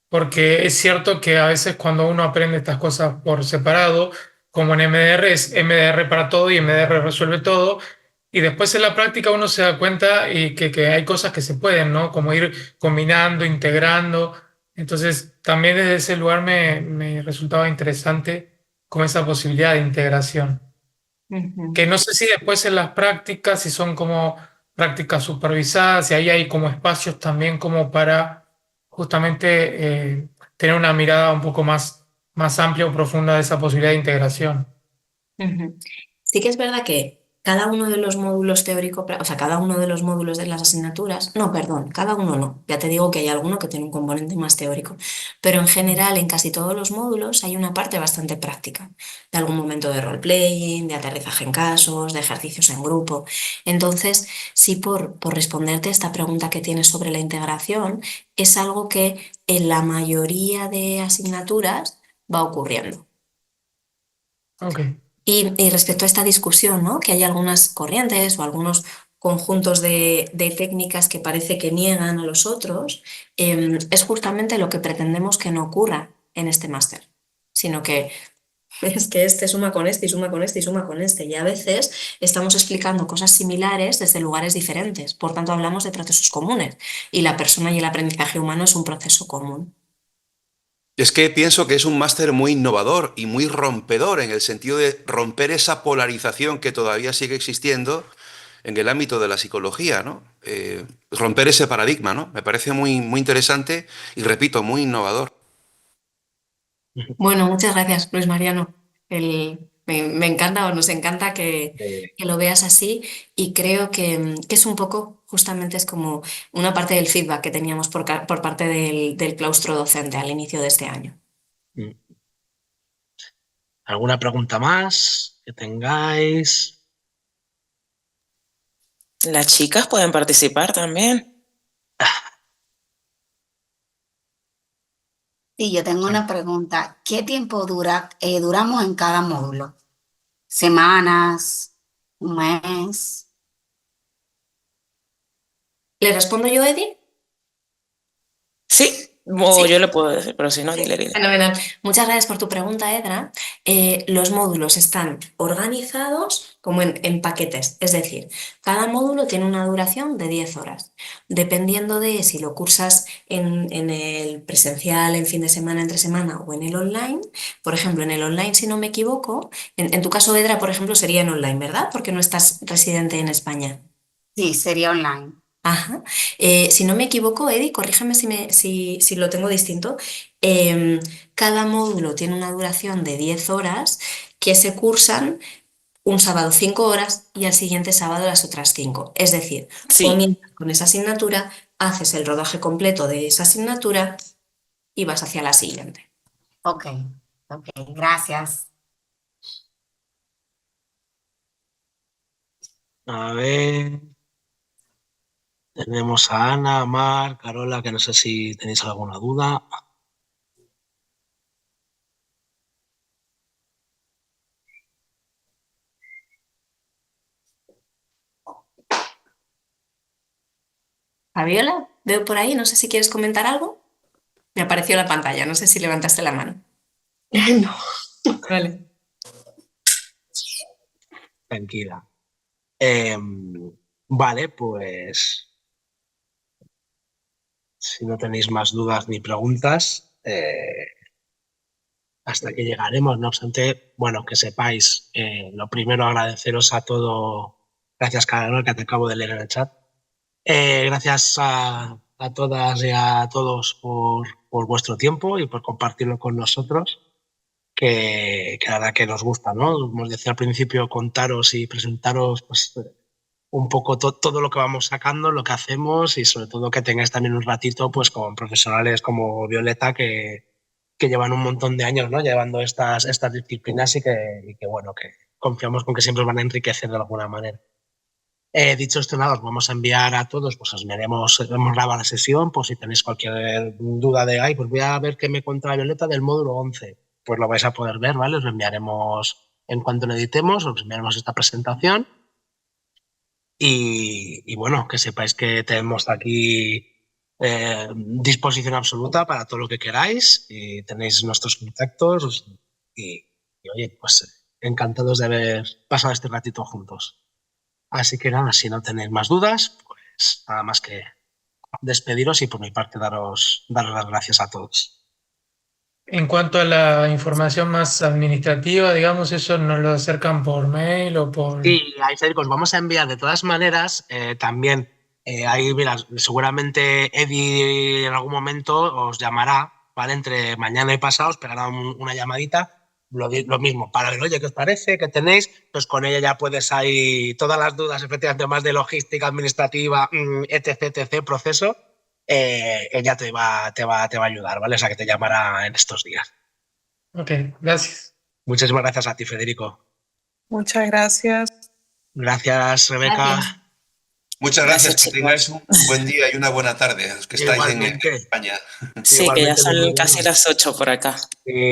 porque es cierto que a veces cuando uno aprende estas cosas por separado, como en MDR, es MDR para todo y MDR resuelve todo, y después en la práctica uno se da cuenta y que hay cosas que se pueden, ¿no? Como ir combinando, integrando. Entonces, también desde ese lugar me resultaba interesante como esa posibilidad de integración Ujú. que no sé si después en las prácticas, si son como prácticas supervisadas, y ahí hay como espacios también como para justamente tener una mirada un poco más amplia o profunda de esa posibilidad de integración. Ujú. Sí que es verdad que cada uno de los módulos teórico, o sea, cada uno de los módulos de las asignaturas, no, perdón, cada uno no, ya te digo que hay alguno que tiene un componente más teórico, pero en general en casi todos los módulos hay una parte bastante práctica, de algún momento de role-playing, de aterrizaje en casos, de ejercicios en grupo. Entonces, sí, por responderte a esta pregunta que tienes sobre la integración, es algo que en la mayoría de asignaturas va ocurriendo. Ok. Y respecto a esta discusión, ¿no? Que hay algunas corrientes o algunos conjuntos de técnicas que parece que niegan a los otros, es justamente lo que pretendemos que no ocurra en este máster, sino que es que este suma con este y suma con este y suma con este. Y a veces estamos explicando cosas similares desde lugares diferentes. Por tanto, hablamos de procesos comunes y la persona y el aprendizaje humano es un proceso común. Es que pienso que es un máster muy innovador y muy rompedor en el sentido de romper esa polarización que todavía sigue existiendo en el ámbito de la psicología, ¿no? Romper ese paradigma, ¿no? Me parece muy, muy interesante y, repito, muy innovador. Bueno, muchas gracias, Luis Mariano. Me encanta o nos encanta que lo veas así y creo que es un poco, justamente es como una parte del feedback que teníamos por parte del claustro docente al inicio de este año. ¿Alguna pregunta más que tengáis? Las chicas pueden participar también. Sí, yo tengo una pregunta. ¿Qué tiempo duramos en cada módulo? ¿Semanas? ¿Un mes? ¿Le respondo yo, Eddie? Sí, o Sí. yo le puedo decir, pero si no, dile. Fenomenal. Muchas gracias por tu pregunta, Edra. Los módulos están organizados como en paquetes, es decir, cada módulo tiene una duración de 10 horas. Dependiendo de si lo cursas en el presencial, en fin de semana, entre semana o en el online. Por ejemplo, en el online, si no me equivoco, en tu caso, Edra, por ejemplo, sería en online, ¿verdad? Porque no estás residente en España. Sí, sería online. Ajá. Si no me equivoco, Eddie, corrígeme si lo tengo distinto. Em, Cada módulo tiene una duración de 10 horas que se cursan un sábado 5 horas y al siguiente sábado las otras 5. Es decir, Sí, comienzas con esa asignatura, haces el rodaje completo de esa asignatura y vas hacia la siguiente. Ok, ok, gracias. A ver, tenemos a Ana, a Mar, Carola, que no sé si tenéis alguna duda. Fabiola, veo por ahí, no sé si quieres comentar algo. Me apareció la pantalla, no sé si levantaste la mano. No. Vale. Tranquila. Vale, pues si no tenéis más dudas ni preguntas, hasta que llegaremos. No obstante, bueno, que sepáis, lo primero agradeceros a todo, gracias Carol, que te acabo de leer en el chat. Gracias a todas y a todos por vuestro tiempo y por compartirlo con nosotros, que la verdad que nos gusta, ¿no? Como decía al principio, contaros y presentaros pues, un poco todo lo que vamos sacando, lo que hacemos y sobre todo que tengáis también un ratito pues con profesionales como Violeta que llevan un montón de años, ¿no? Llevando estas disciplinas y que, bueno, que confiamos con que siempre os van a enriquecer de alguna manera. Dicho esto, nada, os vamos a enviar a todos, pues os hemos grabado la sesión, pues si tenéis cualquier duda de, ay, pues voy a ver qué me cuenta Violeta del módulo 11, pues lo vais a poder ver, ¿vale? Os lo enviaremos en cuanto lo editemos, os enviaremos esta presentación y bueno, que sepáis que tenemos aquí disposición absoluta para todo lo que queráis y tenéis nuestros contactos y oye, pues encantados de haber pasado este ratito juntos. Así que nada, si no tenéis más dudas, pues nada más que despediros y por mi parte daros las gracias a todos. En cuanto a la información más administrativa, digamos, eso nos lo acercan por mail o por... Sí, ahí Federico, os vamos a enviar de todas maneras también, ahí mira, seguramente Eddie en algún momento os llamará ¿vale? Entre mañana y pasado os pegará una llamadita. Lo mismo, para ver, oye, ¿qué os parece? ¿Qué tenéis? Pues con ella ya puedes ahí todas las dudas, efectivamente, más de logística, administrativa, etc., proceso, ella te va a ayudar, ¿vale? O sea, que te llamará en estos días. Ok, gracias. Muchísimas gracias a ti, Federico. Muchas gracias. Gracias, Rebeca. Gracias. Muchas gracias, Gracias, que tengáis un chicos. buen día y una buena tarde, los que estáis en Igualmente. España. Sí, que ya Igualmente, son muy casi bueno. las 8 por acá.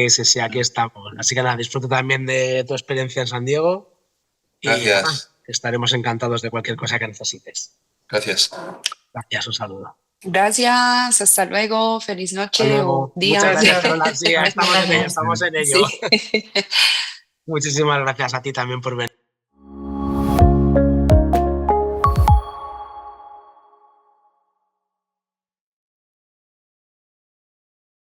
Sí, aquí estamos. Así que nada, disfruta también de tu experiencia en San Diego y Gracias. nada, estaremos encantados de cualquier cosa que necesites. Gracias. Gracias, un saludo. Gracias, hasta luego, feliz Hasta noche o luego. día. Muchas gracias, Gracias. Lola. Sí, estamos en ello, estamos en ello. Sí. Muchísimas gracias a ti también por venir.